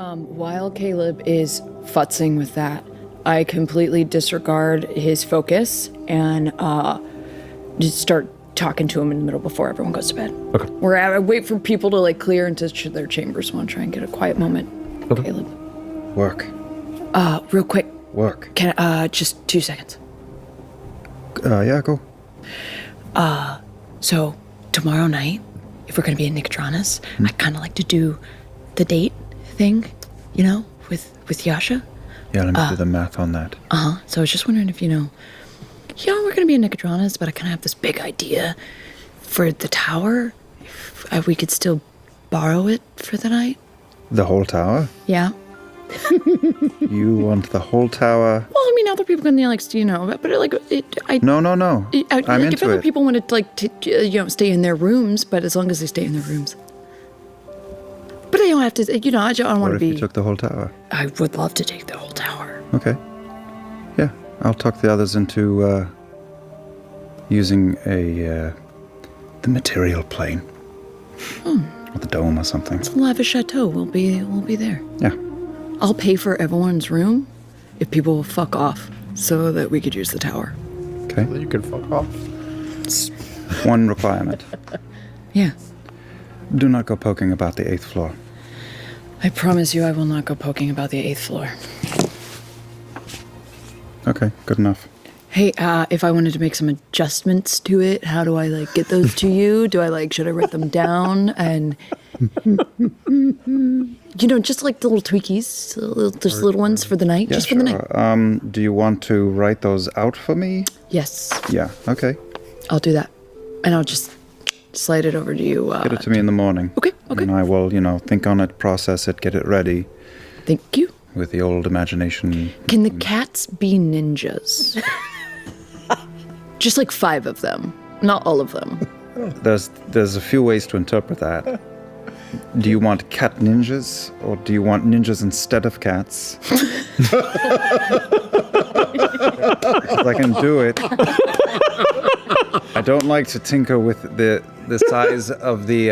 While Caleb is futzing with that, I completely disregard his focus and just start talking to him in the middle before everyone goes to bed. Okay. I wait for people to like clear into their chambers. Want to try and get a quiet moment. Okay. Caleb. Work. Real quick. Work. Can just 2 seconds. Yeah, go. So tomorrow night, if we're gonna be in Nicodranas, I kind of like to do the date thing, you know, with Yasha. Yeah, let me do the math on that. So I was just wondering if we're gonna be in Nicodranas, but I kind of have this big idea for the tower. If we could still borrow it for the night. The whole tower? Yeah. You want the whole tower? Well, I mean, other people can but like No. I'm I'm like, into if other it. people wanted to stay in their rooms, but as long as they stay in their rooms. But I don't have to. I don't want What to if be. you took the whole tower? I would love to take the whole tower. Okay. Yeah, I'll talk the others into using the material plane. Or the dome or something. It's a lavish chateau. We'll be there. Yeah. I'll pay for everyone's room if people will fuck off, so that we could use the tower. Okay. You can fuck off. It's one requirement. Yeah. Do not go poking about the 8th floor. I promise you, I will not go poking about the 8th floor. Okay, good enough. Hey, if I wanted to make some adjustments to it, how do I get those to you? Should I write them down and just like the little tweakies, just little ones for the night, Yeah, just sure. for the night. Do you want to write those out for me? Yes, Yeah, okay. I'll do that, and I'll just slide it over to you. Get it to me in the morning. Okay. And I will, think on it, process it, get it ready Thank you. with the old imagination. Can the cats be ninjas? Just 5 of them, not all of them. There's a few ways to interpret that. Do you want cat ninjas, or do you want ninjas instead of cats? 'Cause I can do it. I don't like to tinker with the size of the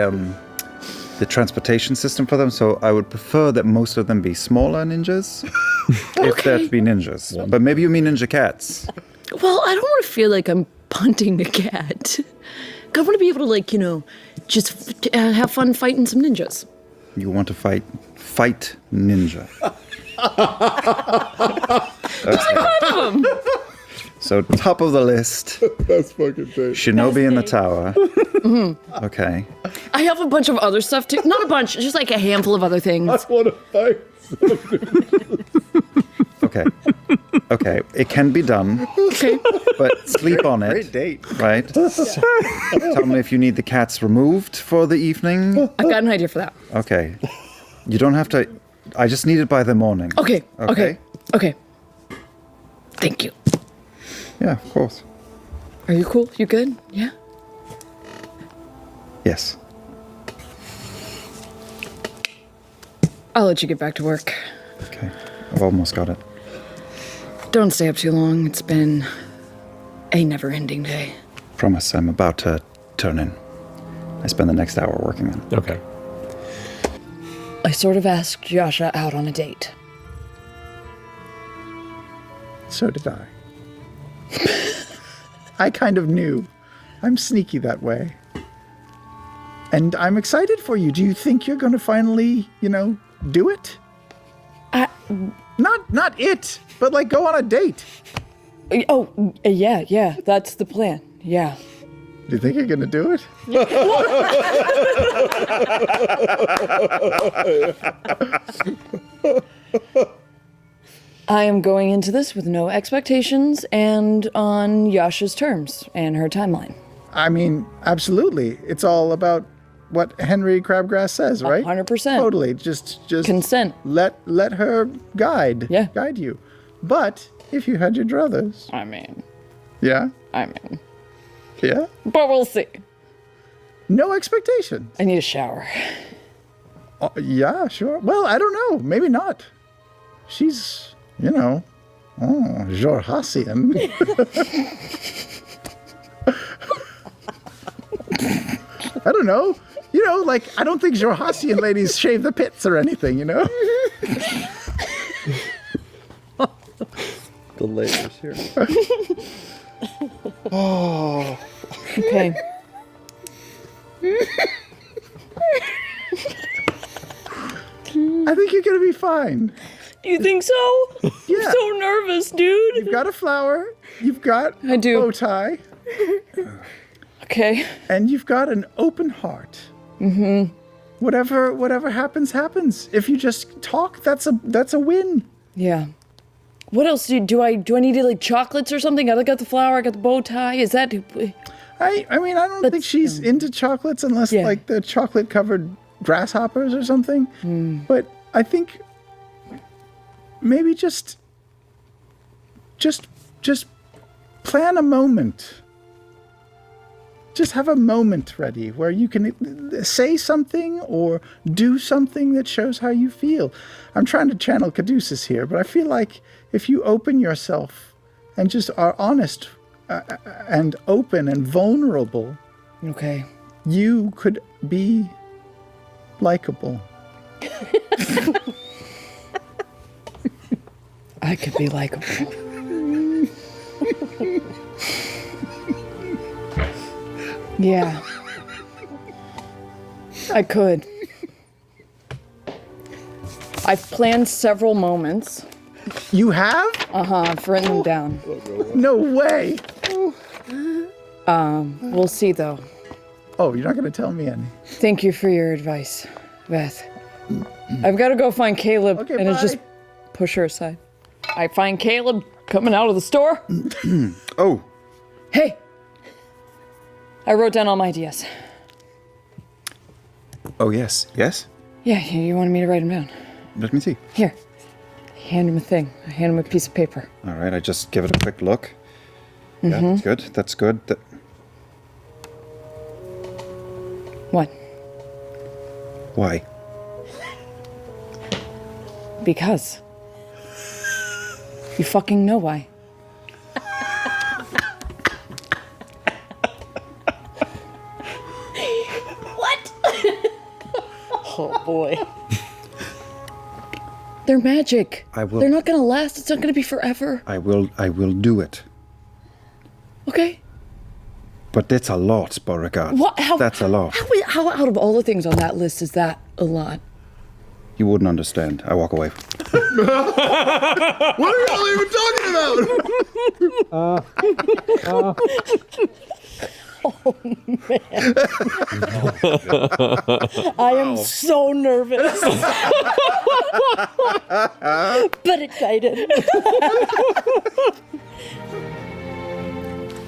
transportation system for them, so I would prefer that most of them be smaller ninjas, if they're to be ninjas. But maybe you mean ninja cats. Well, I don't want to feel like I'm punting a cat. I want to be able to, just have fun fighting some ninjas. You want to fight ninja. Okay. So top of the list. That's fucking great. Shinobi in the tower. Mm-hmm. Okay. I have a bunch of other stuff too. Not a bunch, just a handful of other things. I want to fight. Okay. It can be done. Okay. But sleep on it. Great date. Right? Tell me if you need the cats removed for the evening. I've got an idea for that. Okay. You don't have to. I just need it by the morning. Okay. Thank you. Yeah, of course. Are you cool? You good? Yeah? Yes. I'll let you get back to work. Okay. I've almost got it. Don't stay up too long. It's been a never-ending day. Promise, I'm about to turn in. I spend the next hour working on it. Okay. I sort of asked Yasha out on a date. So did I. I kind of knew. I'm sneaky that way. And I'm excited for you. Do you think you're going to finally, do it? Not it, but go on a date. Oh, yeah, that's the plan. Yeah. Do you think you're going to do it? I am going into this with no expectations and on Yasha's terms and her timeline. I mean, absolutely. It's all about what Henry Crabgrass says, right? 100%. Totally. Just Consent. Let her guide you. But if you had your druthers. I mean. Yeah? Yeah? But we'll see. No expectations. I need a shower. Yeah, sure. Well, I don't know. Maybe not. She's, Jorhassian. I don't know. I don't think Jorhassian ladies shave the pits or anything, The layers here. Okay. I think you're gonna be fine. You think so? Yeah. I'm so nervous, dude. You've got a flower. You've got I do. a bow tie. Okay. And you've got an open heart. Mm-hmm. Whatever happens, happens. If you just talk, that's a win. Yeah. What else do I need to like chocolates or something? I got the flower, I got the bow tie. Is that I mean, I don't think she's into chocolates unless like the chocolate covered grasshoppers or something. But I think maybe just plan a moment. Just have a moment ready where you can say something or do something that shows how you feel. I'm trying to channel Caduceus here, but I feel like if you open yourself and just are honest and open and vulnerable, okay? you could be likable. I could be likable. Yeah. I could. I've planned several moments. You have? I've written them down. No way. We'll see though. Oh, you're not going to tell me any. Thank you for your advice, Beth. I've got to go find Caleb, Okay, and it's just push her aside. I find Caleb coming out of the store. Oh, Hey! I wrote down all my ideas. oh yes, yes. Yeah, you wanted me to write them down. Let me see. Here. Hand him a thing. I hand him a piece of paper. All right, I just give it a quick look. Yeah, that's good. That's good. What? Why? Because. You fucking know why. What? Oh boy. They're magic. I will- They're not gonna last. It's not gonna be forever. I will do it. Okay? But that's a lot, Beauregard. What? How, That's a lot. How out of all the things on that list is that a lot? You wouldn't understand. I walk away. What are y'all even talking about? I am so nervous. But excited.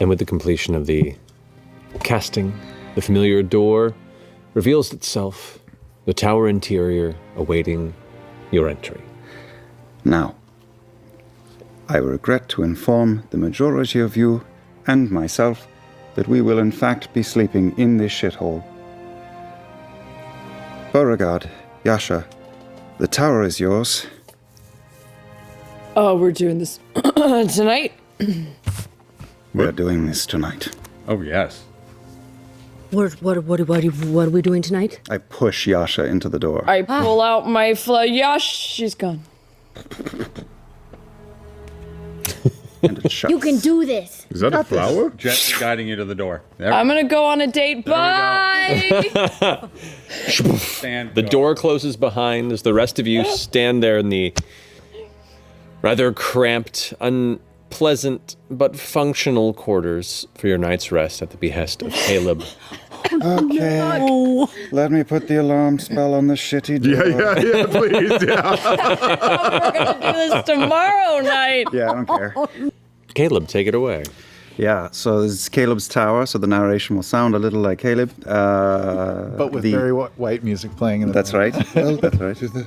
And with the completion of the casting, the familiar door reveals itself, the tower interior awaiting your entry. Now, I regret to inform the majority of you and myself that we will in fact be sleeping in this shithole. Beauregard, Yasha, the tower is yours. Oh, we're doing this tonight? We're doing this tonight. Oh, yes. What are we doing tonight? I push Yasha into the door. I pull out my Yash, she's gone. And it shuts. You can do this. Is that a flower? Gently guiding you to the door. There, I'm gonna go on a date. Bye! stand. The door closes behind as the rest of you stand there in the rather cramped, unpleasant, but functional quarters for your night's rest at the behest of Caleb. Okay. Let me put the alarm spell on the shitty door. Yeah, please, yeah. We're gonna do this tomorrow night. Yeah, I don't care. Caleb, take it away. Yeah, so this is Caleb's tower, so the narration will sound a little like Caleb. But with very white music playing in the That's right. That's right.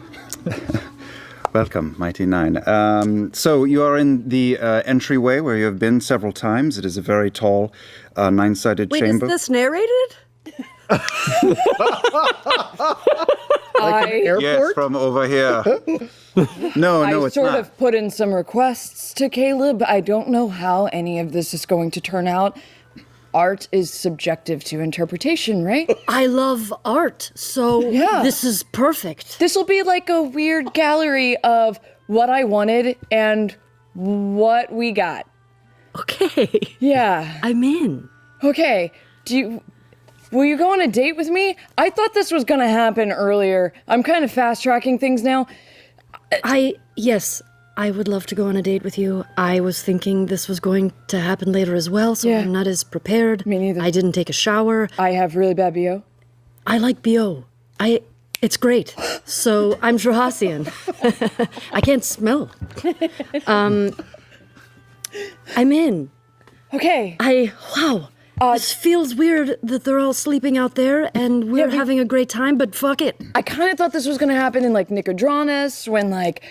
Welcome, Mighty Nine. So you are in the entryway where you have been several times. It is a very tall, nine-sided Wait, chamber. is this narrated? airport? Yes, from over here. No, I it's sort not. of put in some requests to Caleb. I don't know how any of this is going to turn out. art is subjective to interpretation, right? I love art, so Yeah. this is perfect. This will be like a weird gallery of what I wanted and what we got. Okay, Yeah. I'm in. Okay. Will you go on a date with me? I thought this was gonna happen earlier. I'm kind of fast tracking things now. Yes, I would love to go on a date with you. I was thinking this was going to happen later as well, so Yeah. I'm not as prepared. Me neither. I didn't take a shower. I have really bad BO. I like BO. It's great. So I'm Shahasian. I can't smell. I'm in. Okay. Wow. This feels weird that they're all sleeping out there and we're having a great time, but fuck it. I kind of thought this was gonna happen in like Nicodranus when like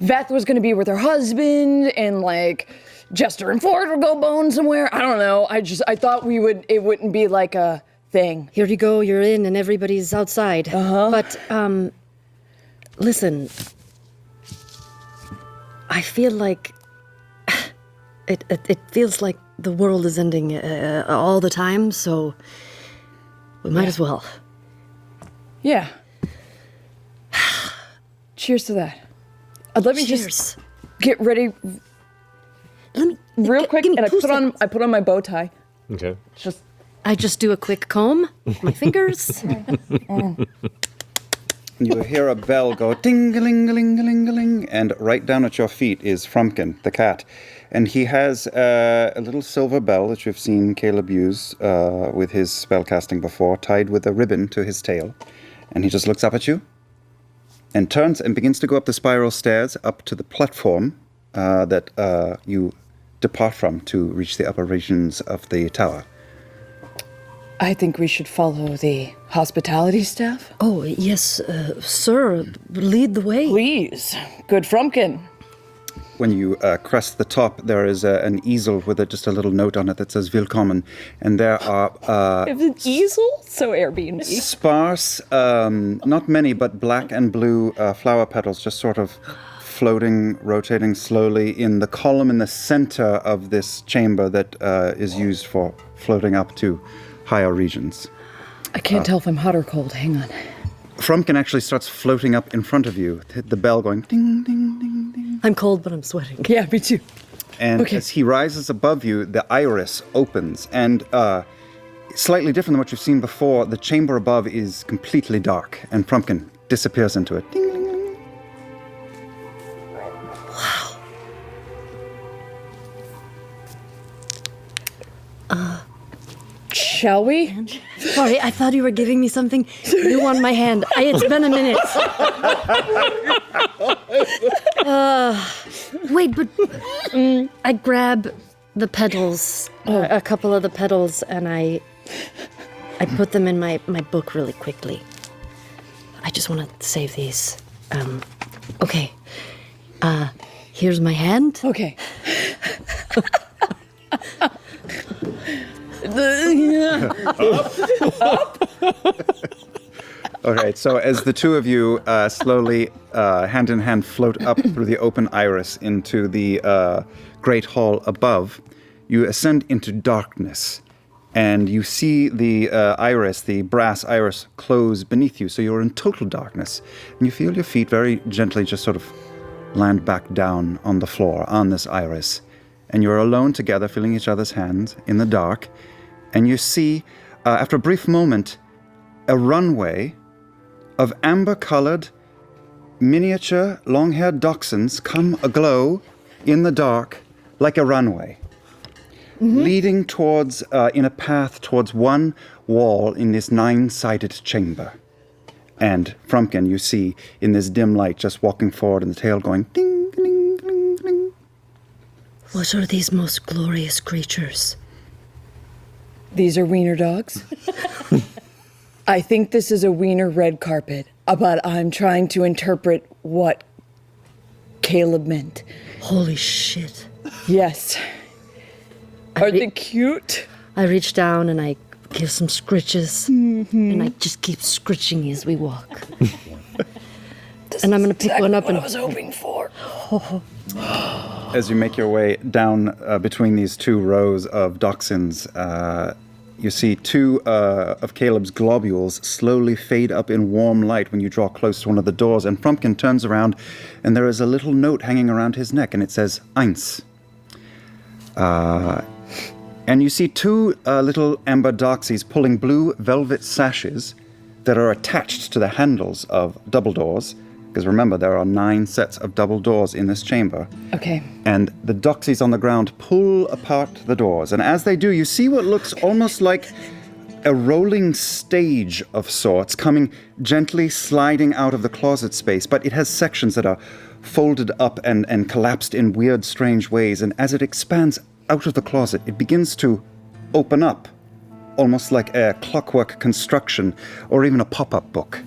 Veth was gonna be with her husband and like Jester and Ford would go bone somewhere. I don't know. I thought it wouldn't be like a thing. Here you go, you're in and everybody's outside. But, listen. I feel like it feels like the world is ending all the time, so we might as well. Yeah. Cheers to that. Let me Cheers. just get ready Let me real quick, give me and I 2 put on seconds. my bow tie. Okay. Just I just do a quick comb, my fingers. You hear a bell go ding-a-ling-a-ling-a-ling-a-ling, and right down at your feet is Frumpkin, the cat. And he has a little silver bell that you've seen Caleb use with his spellcasting before, tied with a ribbon to his tail. And he just looks up at you and turns and begins to go up the spiral stairs up to the platform that you depart from to reach the upper regions of the tower. I think we should follow the hospitality staff. Oh, yes, sir, lead the way. Please. Good Frumpkin. When you crest the top, there is an easel with just a little note on it that says Willkommen. And there are It's an easel? So Airbnb. sparse, not many, but black and blue flower petals just sort of floating, rotating slowly in the column in the center of this chamber that is used for floating up to higher regions. I can't tell if I'm hot or cold. Hang on. Frumpkin actually starts floating up in front of you, the bell going ding, ding, ding, ding. I'm cold, but I'm sweating. Yeah, me too. And Okay. as he rises above you, the iris opens, and slightly different than what you've seen before, the chamber above is completely dark, and Frumpkin disappears into it. Ding, ding, ding. Shall we? Sorry, I thought you were giving me something new on my hand. It's been a minute. Wait, but I grab the petals, a couple of the petals, and I put them in my book really quickly. I just want to save these. Okay. Here's my hand. Okay. All right, so as the two of you slowly, hand in hand, float up through the open iris into the great hall above, you ascend into darkness, and you see the iris, the brass iris, close beneath you, so you're in total darkness. And you feel your feet very gently just sort of land back down on the floor, on this iris. And you're alone together, feeling each other's hands in the dark. And you see, after a brief moment, a runway of amber-colored, miniature, long-haired dachshunds come aglow in the dark like a runway, leading towards, in a path towards one wall in this nine-sided chamber. And Frumpkin, you see, in this dim light, just walking forward and the tail going ding, ding, ding, ding. What are these most glorious creatures? These are wiener dogs. I think this is a wiener red carpet, but I'm trying to interpret what Caleb meant. Holy shit. Yes. Are they cute? I reach down and I give some scritches, and I just keep scritching as we walk. And I'm going to pick one up and... I was hoping for. As you make your way down between these two rows of dachshunds, you see two of Caleb's globules slowly fade up in warm light when you draw close to one of the doors, and Frumpkin turns around, and there is a little note hanging around his neck, and it says, Eins. And you see two little amber doxies pulling blue velvet sashes that are attached to the handles of double doors, because remember, there are 9 sets of double doors in this chamber. Okay. And the doxies on the ground pull apart the doors. And as they do, you see what looks almost like a rolling stage of sorts coming gently sliding out of the closet space. But it has sections that are folded up and collapsed in weird, strange ways. And as it expands out of the closet, it begins to open up, almost like a clockwork construction or even a pop-up book.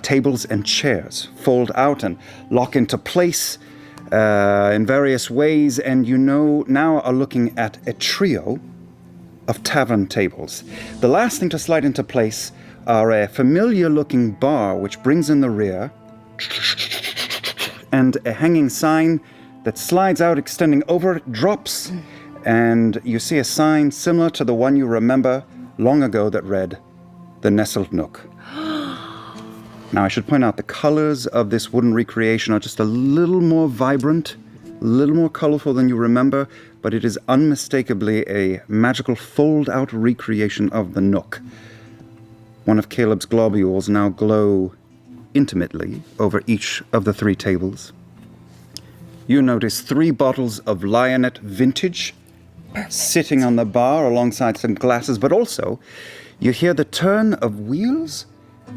Tables and chairs fold out and lock into place in various ways, and you now are looking at a trio of tavern tables. The last thing to slide into place are a familiar-looking bar which brings in the rear, and a hanging sign that slides out, extending over, drops, and you see a sign similar to the one you remember long ago that read, The Nestled Nook. Now, I should point out the colors of this wooden recreation are just a little more vibrant, a little more colorful than you remember, but it is unmistakably a magical fold-out recreation of the Nook. One of Caleb's globules now glow intimately over each of the 3 tables. You notice 3 bottles of Lionette Vintage sitting on the bar alongside some glasses, but also you hear the turn of wheels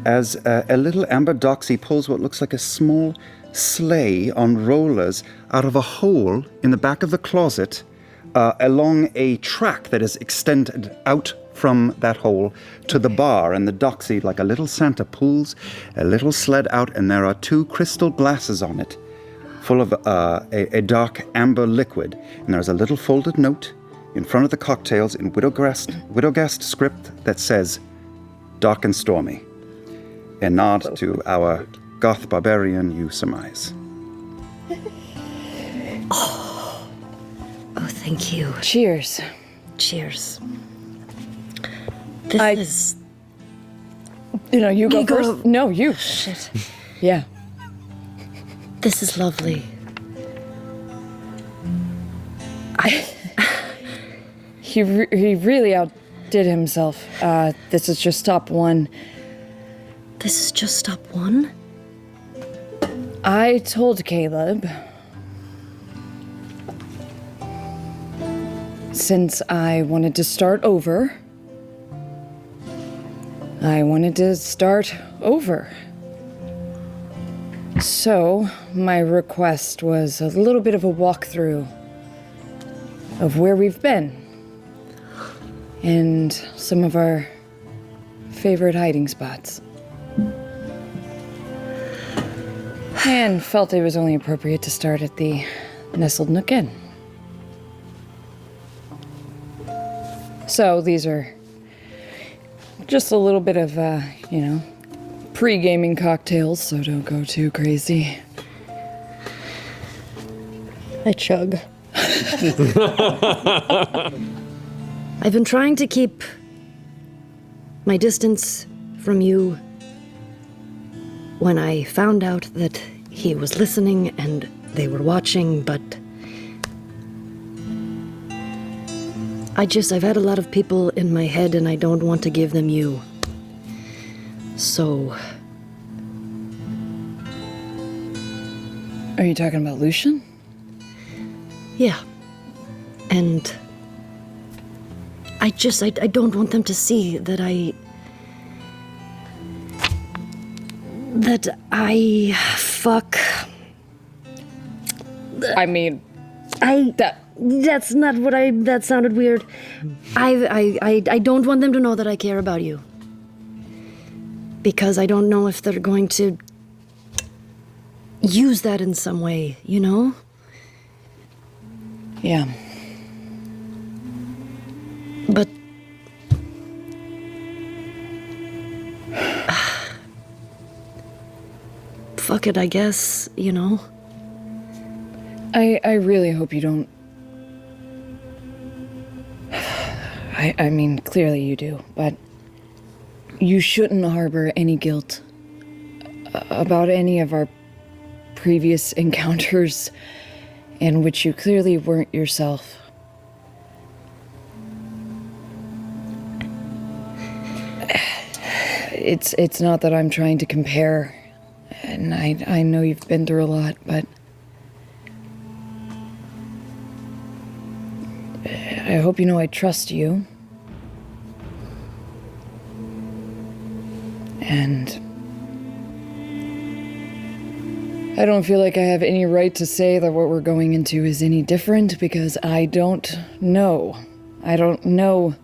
as a little amber doxy pulls what looks like a small sleigh on rollers out of a hole in the back of the closet along a track that is extended out from that hole to the bar, and the doxy, like a little Santa, pulls a little sled out, and there are 2 crystal glasses on it full of a dark amber liquid, and there's a little folded note in front of the cocktails in Widowgast script that says, Dark and Stormy. A nod to our goth barbarian, you surmise. Oh, thank you. Cheers. Cheers. This is... You go first. No, you. Shit. Yeah. This is lovely. He really outdid himself. This is just stop 1. This is just stop 1? I told Caleb, since I wanted to start over, So, my request was a little bit of a walkthrough of where we've been and some of our favorite hiding spots. And felt it was only appropriate to start at the Nestled Nook Inn. So these are just a little bit of, pre-gaming cocktails, so don't go too crazy. I chug. I've been trying to keep my distance from you. When I found out that he was listening and they were watching, but I've had a lot of people in my head and I don't want to give them you. So... Are you talking about Lucian? Yeah. And I don't want them to see that I fuck. I mean, that's not what that sounded weird. I don't want them to know that I care about you. Because I don't know if they're going to use that in some way, you know? Yeah. But fuck it, I guess, you know? I really hope you don't... I mean, clearly you do, but you shouldn't harbor any guilt about any of our previous encounters in which you clearly weren't yourself. It's not that I'm trying to compare, and I know you've been through a lot, but I hope you know I trust you. And I don't feel like I have any right to say that what we're going into is any different because I don't know. I don't know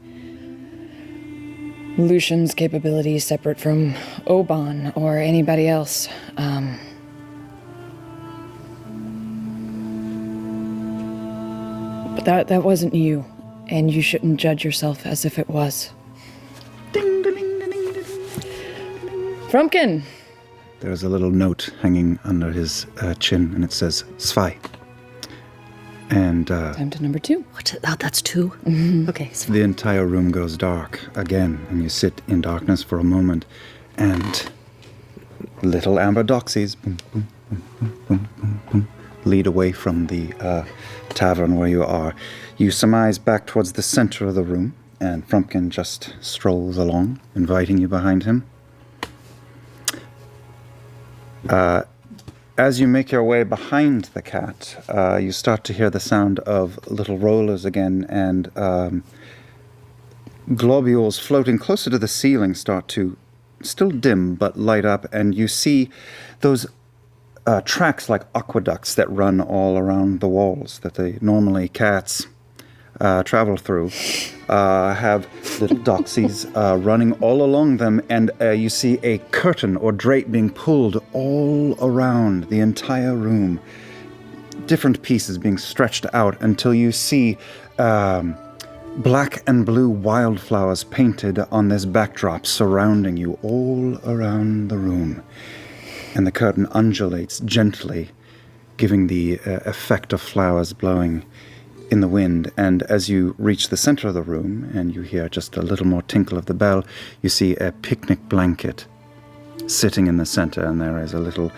Lucian's capabilities separate from Oban or anybody else. But that wasn't you, and you shouldn't judge yourself as if it was. Ding, ding, ding, ding, ding, ding. Frumpkin! There's a little note hanging under his chin, and it says, Svai. And Time to number 2. What? Oh, that's 2? Okay. So the entire room goes dark again, and you sit in darkness for a moment, and little amber doxies boom, boom, boom, boom, boom, boom, boom, lead away from the tavern where you are. You surmise back towards the center of the room, and Frumpkin just strolls along, inviting you behind him. As you make your way behind the cat, you start to hear the sound of little rollers again, and globules floating closer to the ceiling start to still dim but light up, and you see those tracks like aqueducts that run all around the walls that normally cats travel through. Have little doxies running all along them, and you see a curtain or drape being pulled all around the entire room. Different pieces being stretched out until you see black and blue wildflowers painted on this backdrop surrounding you all around the room. And the curtain undulates gently, giving the effect of flowers blowing in the wind. And as you reach the center of the room and you hear just a little more tinkle of the bell, you see a picnic blanket sitting in the center, and there is a little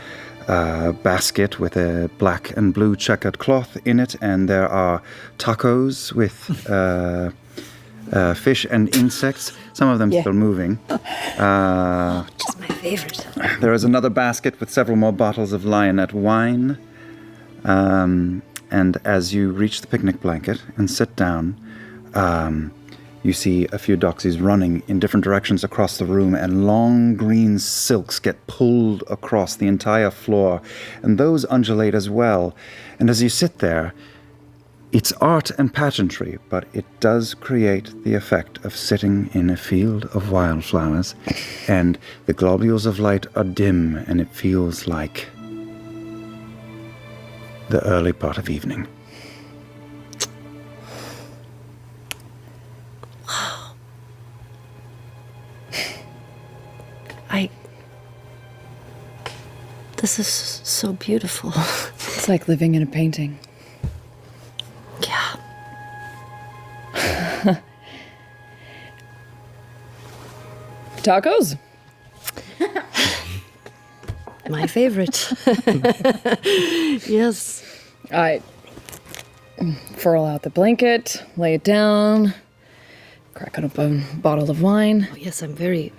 basket with a black and blue checkered cloth in it, and there are tacos with fish and insects, some of them still moving. just my favorite. There is another basket with several more bottles of Lionette wine. And as you reach the picnic blanket and sit down, you see a few doxies running in different directions across the room, and long green silks get pulled across the entire floor, and those undulate as well. And as you sit there, it's art and pageantry, but it does create the effect of sitting in a field of wildflowers, and the globules of light are dim, and it feels like the early part of evening. This is so beautiful. It's like living in a painting. Yeah. Tacos? My favorite. Yes. I furl out the blanket, lay it down, crack open a bottle of wine. Oh, yes, I'm very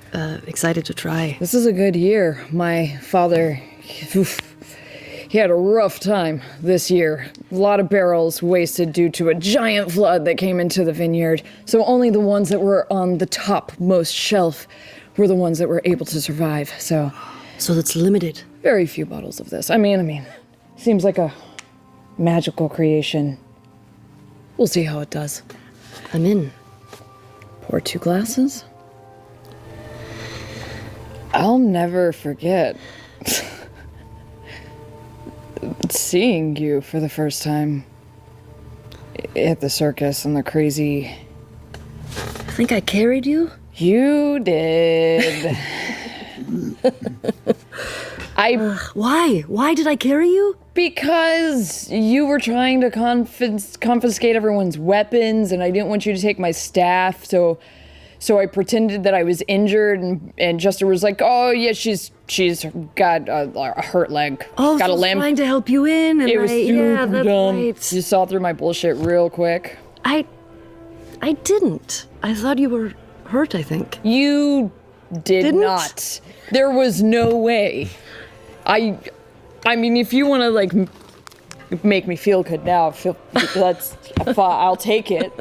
excited to try. This is a good year. My father, he had a rough time this year. A lot of barrels wasted due to a giant flood that came into the vineyard. So only the ones that were on the topmost shelf were the ones that were able to survive. So it's limited. very few bottles of this. I mean, seems like a magical creation. We'll see how it does. I'm in. Pour 2 glasses. I'll never forget seeing you for the first time at the circus and the crazy... I think I carried you? You did. Why? Why did I carry you? Because you were trying to confiscate everyone's weapons, and I didn't want you to take my staff, so I pretended that I was injured, and Jester was like, "Oh yeah, she's got a hurt leg, Oh, got so a I was limp." trying to help you in, and It was super yeah, that's dumb. right. You saw through my bullshit real quick. I didn't. I thought you were hurt, I think. You did Didn't? not. There was no way. I mean, if you want to like make me feel good now, that's I'll take it.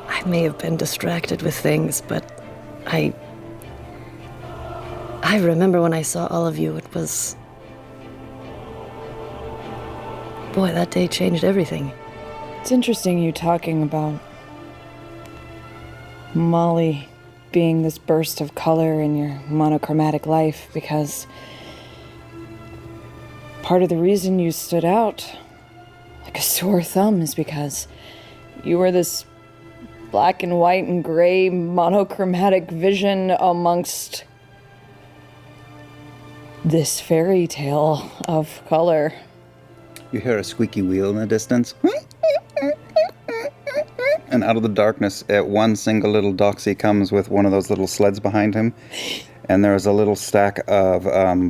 I may have been distracted with things, but I remember when I saw all of you, it was... Boy, that day changed everything. It's interesting you talking about Molly being this burst of color in your monochromatic life, because part of the reason you stood out like a sore thumb is because you were this black and white and gray monochromatic vision amongst this fairy tale of color. You hear a squeaky wheel in the distance. And out of the darkness, one single little doxy comes with one of those little sleds behind him. And there's a little stack of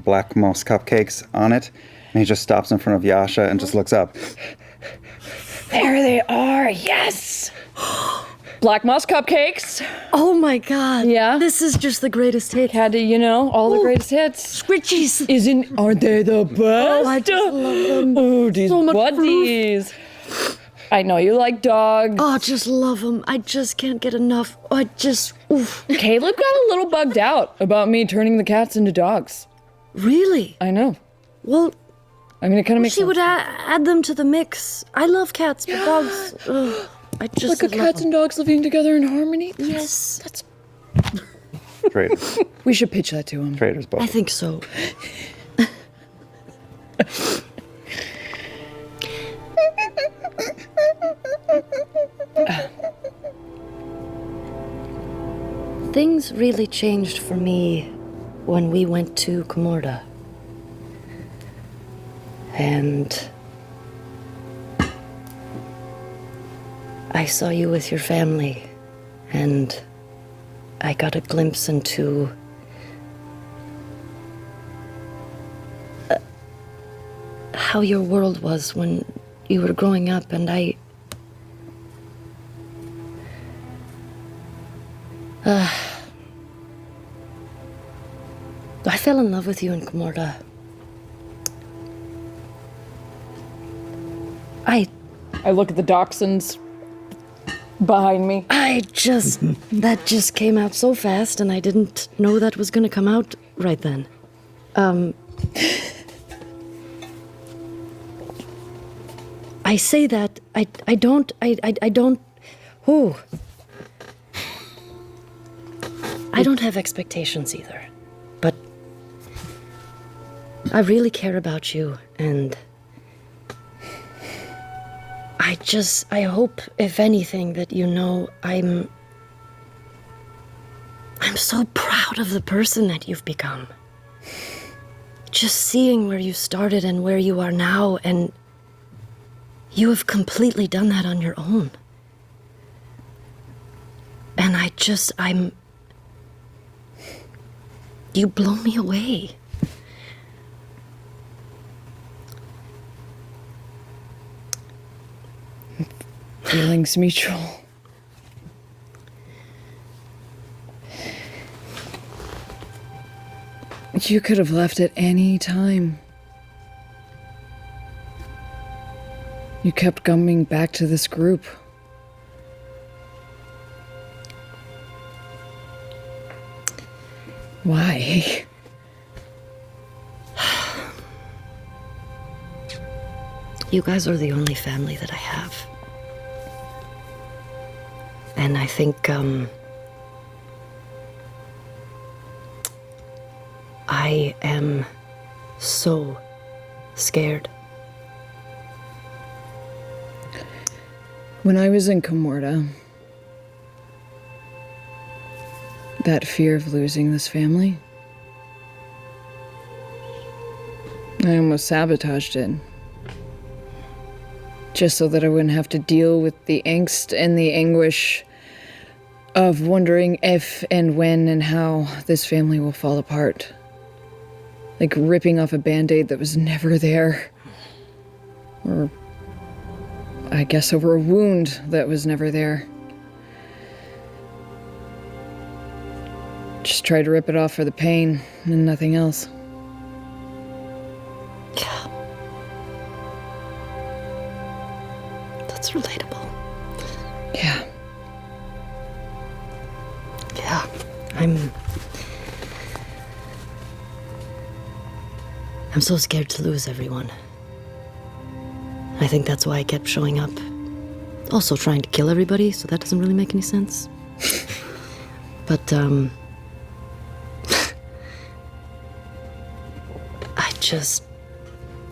black moss cupcakes on it. And he just stops in front of Yasha and just looks up. There they are, yes! Black moss cupcakes. Oh my god. Yeah? This is just the greatest hit. Had to, all the greatest hits. Squidgies. Aren't they the best? Oh, I just love them. Oh, these So much buddies. I know you like dogs. Oh, just love them. I just can't get enough. Oof. Caleb got a little bugged out about me turning the cats into dogs. Really? I know. Well, I mean, it kind of makes she sense. would add them to the mix. I love cats, but dogs... ugh, I just Like a love cats and dogs living together in harmony? Yes. That's... Traitors. We should pitch that to him. Traitors, both. I think so. Things really changed for me when we went to Comorda. And I saw you with your family, and I got a glimpse into how your world was when you were growing up, and I fell in love with you in Comorda. I look at the dachshunds behind me. That just came out so fast, and I didn't know that was gonna come out right then. I say that, I don't, ooh. I don't have expectations either, but I really care about you, and I hope, if anything, that I'm so proud of the person that you've become. Just seeing where you started and where you are now, and you have completely done that on your own. And you blow me away. Feelings mutual. You could have left at any time. You kept coming back to this group. Why? You guys are the only family that I have. And I think, I am so scared. When I was in Comorda, that fear of losing this family, I almost sabotaged it. Just so that I wouldn't have to deal with the angst and the anguish of wondering if and when and how this family will fall apart. Like ripping off a Band-Aid that was never there. Or, I guess, over a wound that was never there. Just try to rip it off for the pain and nothing else. Yeah. That's relatable. Yeah. Yeah. I'm so scared to lose everyone. I think that's why I kept showing up. Also trying to kill everybody, so that doesn't really make any sense. But,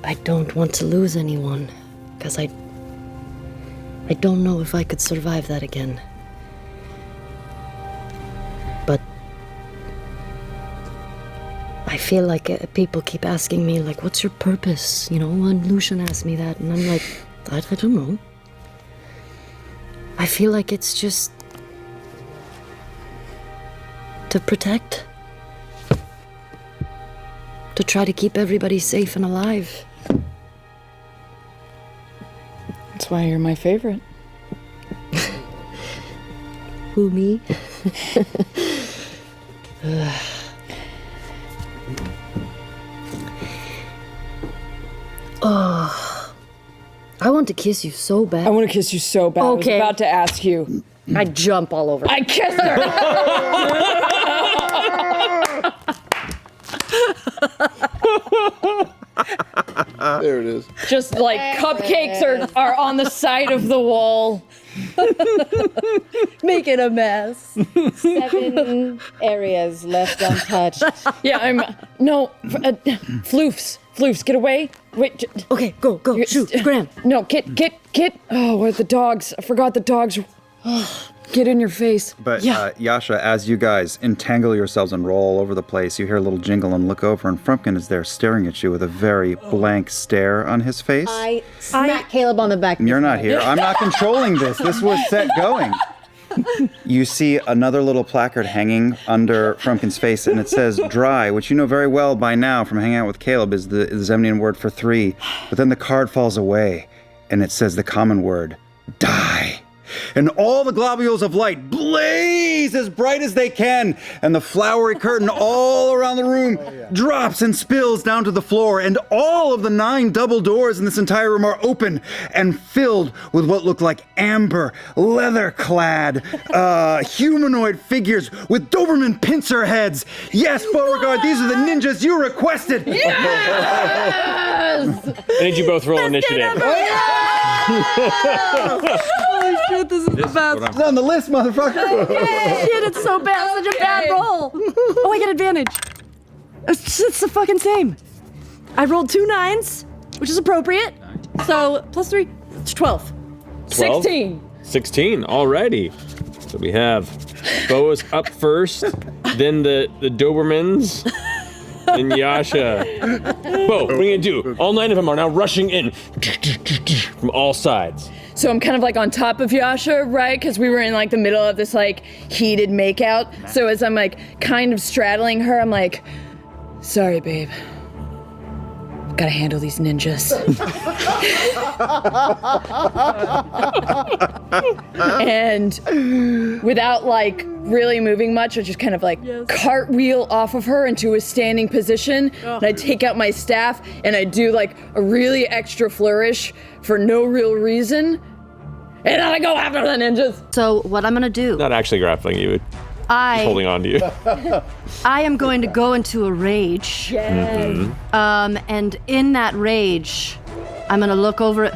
I don't want to lose anyone, because I don't know if I could survive that again. But I feel like people keep asking me, like, what's your purpose? You know, and Lucian asked me that, and I'm like, I don't know. I feel like it's just to protect. To try to keep everybody safe and alive. That's why you're my favorite. Who, me? Oh, I want to kiss you so bad. I want to kiss you so bad. Okay. I was about to ask you. I jump all over. I kissed her! There it is. Just like cupcakes are on the side of the wall. Making a mess. 7 areas left untouched. Yeah, floofs, get away. Wait, Okay, go, shoot, Graham. no, get. Oh, where are the dogs? I forgot the dogs. Get in your face. But Yasha, as you guys entangle yourselves and roll all over the place, you hear a little jingle and look over, and Frumpkin is there staring at you with a very blank stare on his face. I smack Caleb on the back. You're not here. I'm not controlling this. This was set going. You see another little placard hanging under Frumpkin's face, and it says dry, which you know very well by now from hanging out with Caleb is the Zemnian word for 3. But then the card falls away, and it says the common word, die. And all the globules of light blaze as bright as they can, and the flowery curtain all around the room drops and spills down to the floor, and all of the 9 double doors in this entire room are open and filled with what look like amber, leather-clad, humanoid figures with Doberman pincer heads. Yes, Beauregard, these are the ninjas you requested. Yes! I need you both roll initiative. Holy shit, this is the best. It's on the list, motherfucker. Shit, it's so bad. Such a bad roll. Oh, I get advantage. It's the fucking same. I rolled 2 9s, which is appropriate. So, plus 3, it's 12. 12? 16, alrighty. So we have Beau is up first, then the Dobermans, then Yasha. Beau, what are you gonna do? All 9 of them are now rushing in from all sides. So I'm kind of like on top of Yasha, right? Because we were in like the middle of this like heated makeout. So as I'm like kind of straddling her, I'm like, sorry, babe. Gotta handle these ninjas. And without like really moving much, I just kind of like cartwheel off of her into a standing position. And I take out my staff and I do like a really extra flourish for no real reason. And then I go after the ninjas. So what I'm gonna do, Not actually grappling you, just holding on to you. I am going to go into a rage. And in that rage, I'm gonna look over at.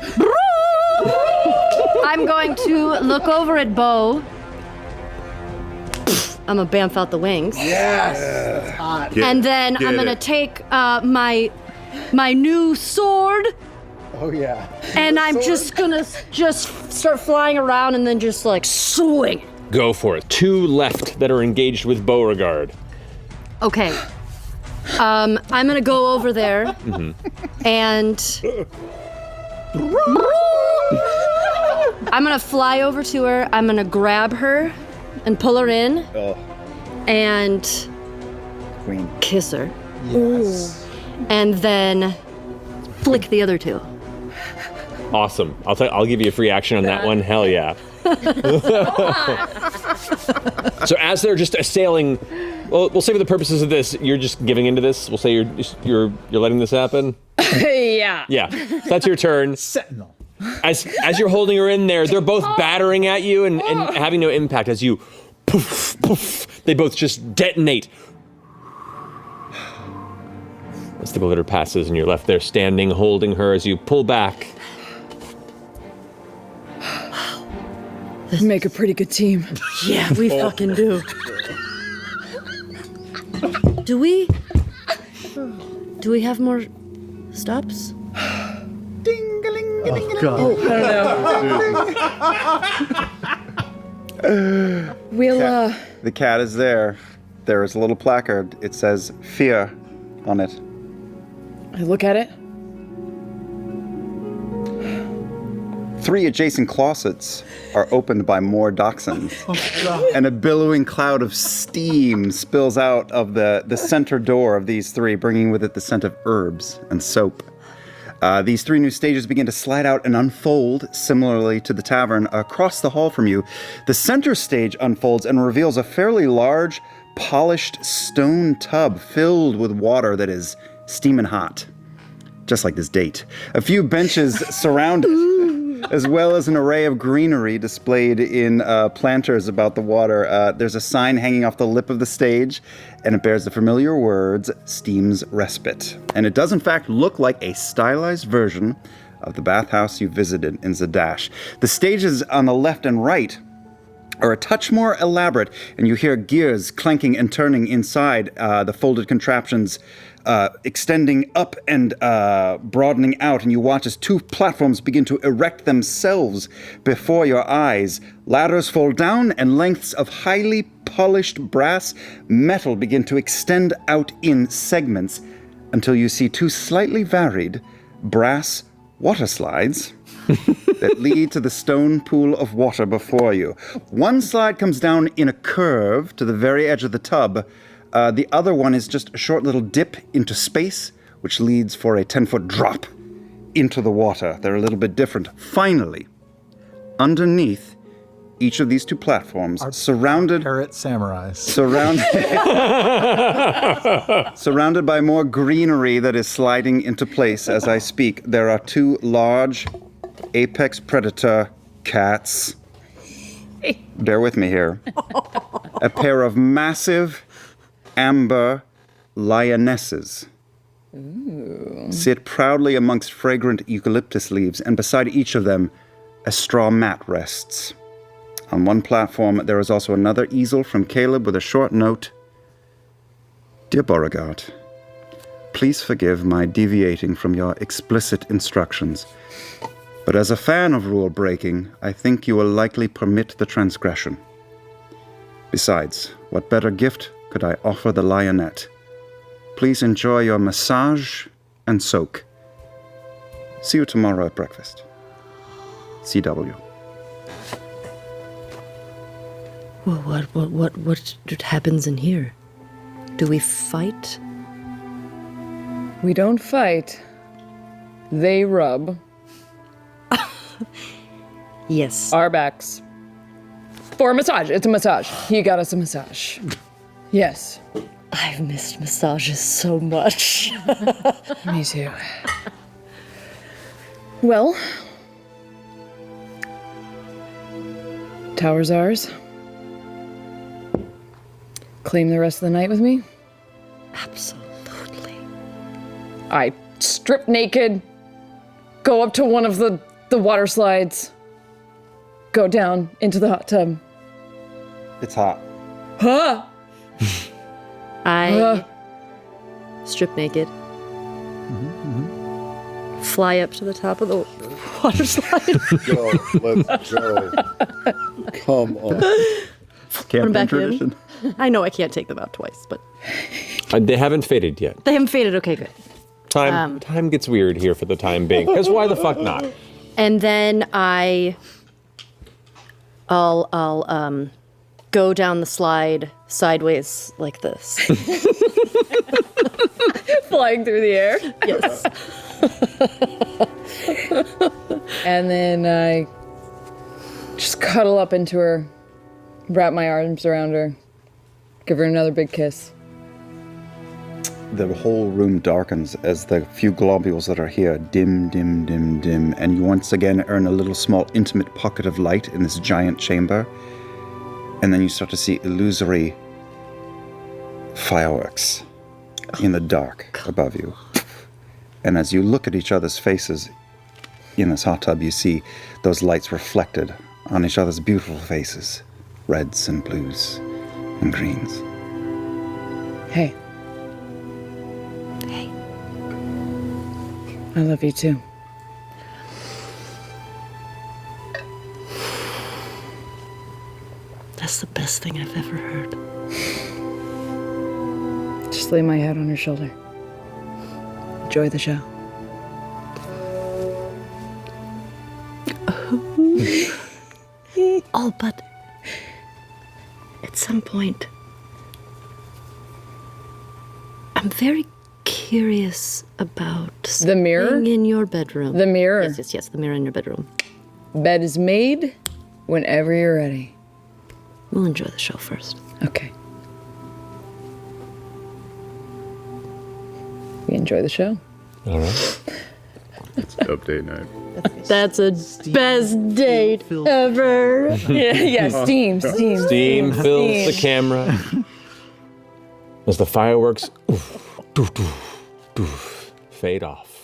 I'm going to look over at Beau. I'm gonna bamf out the wings. Yes. Hot. And then I'm gonna take my new sword. Oh, yeah. And I'm just gonna start flying around and then just like swing. Go for it. 2 left that are engaged with Beauregard. Okay. I'm gonna go over there and I'm gonna fly over to her. I'm gonna grab her and pull her in and Queen. kiss her. Yes. And then flick the other two. Awesome. I'll give you a free action on that one. Hell yeah. So as they're just assailing, well, we'll say for the purposes of this, you're just giving into this. We'll say you're letting this happen. Yeah. Yeah. So that's your turn. Sentinel. As you're holding her in there, they're both battering at you and having no impact. As you poof, poof, they both just detonate. As the glitter passes and you're left there standing, holding her as you pull back. Make a pretty good team. Yeah, we fucking do. Do we have more stops? Oh, God. We'll, The cat is there. There is a little placard. It says fear on it. I look at it. 3 adjacent closets are opened by more dachshunds. And a billowing cloud of steam spills out of the center door of these 3, bringing with it the scent of herbs and soap. These 3 new stages begin to slide out and unfold, similarly to the tavern, across the hall from you. The center stage unfolds and reveals a fairly large, polished stone tub filled with water that is steaming hot. Just like this date. A few benches surround it, as well as an array of greenery displayed in planters about the water. There's a sign hanging off the lip of the stage, and it bears the familiar words, Steam's Respite. And it does in fact look like a stylized version of the bathhouse you visited in Zadash. The stages on the left and right are a touch more elaborate, and you hear gears clanking and turning inside the folded contraptions, extending up and broadening out, and you watch as 2 platforms begin to erect themselves before your eyes. Ladders fall down, and lengths of highly polished brass metal begin to extend out in segments until you see 2 slightly varied brass water slides that lead to the stone pool of water before you. One slide comes down in a curve to the very edge of the tub. The other one is just a short little dip into space, which leads for a 10-foot drop into the water. They're a little bit different. Finally, underneath each of these 2 platforms, surrounded samurais. Surrounded by more greenery that is sliding into place as I speak, there are 2 large apex predator cats. Bear with me here. A pair of massive amber lionesses sit proudly amongst fragrant eucalyptus leaves, and beside each of them, a straw mat rests. On one platform, there is also another easel from Caleb with a short note. Dear Beauregard, please forgive my deviating from your explicit instructions, but as a fan of rule breaking, I think you will likely permit the transgression. Besides, what better gift could I offer the lionette? Please enjoy your massage and soak. See you tomorrow at breakfast. CW. Well, what happens in here? Do we fight? We don't fight. They rub Yes. our backs. For a massage. It's a massage. He got us a massage. Yes. I've missed massages so much. Me too. Well, tower's ours. Claim the rest of the night with me? Absolutely. I strip naked, go up to one of the water slides, go down into the hot tub. It's hot. Huh? I strip naked. Fly up to the top of the water slide. Go, let's go. Come on. Put 'em back tradition. in. I know I can't take them out twice, but They haven't faded yet. They haven't faded. Okay, good. Time gets weird here for the time being. Because why the fuck not? And then I'll go down the slide sideways like this. Flying through the air. Yes. And then I just cuddle up into her, wrap my arms around her, give her another big kiss. The whole room darkens as the few globules that are here dim, dim, dim, dim, and you once again earn a little small intimate pocket of light in this giant chamber. And then you start to see illusory fireworks in the dark above you. And as you look at each other's faces in this hot tub, you see those lights reflected on each other's beautiful faces, reds and blues and greens. Hey. Hey. I love you too. That's the best thing I've ever heard. Just lay my head on her shoulder. Enjoy the show. Oh, but at some point, I'm very curious about The mirror? something in your bedroom. The mirror. Yes, the mirror in your bedroom. Bed is made whenever you're ready. We'll enjoy the show first. Okay. We enjoy the show. All right. It's update night. That's a best date ever. Yeah, steam. Steam fills the camera. As the fireworks fade off.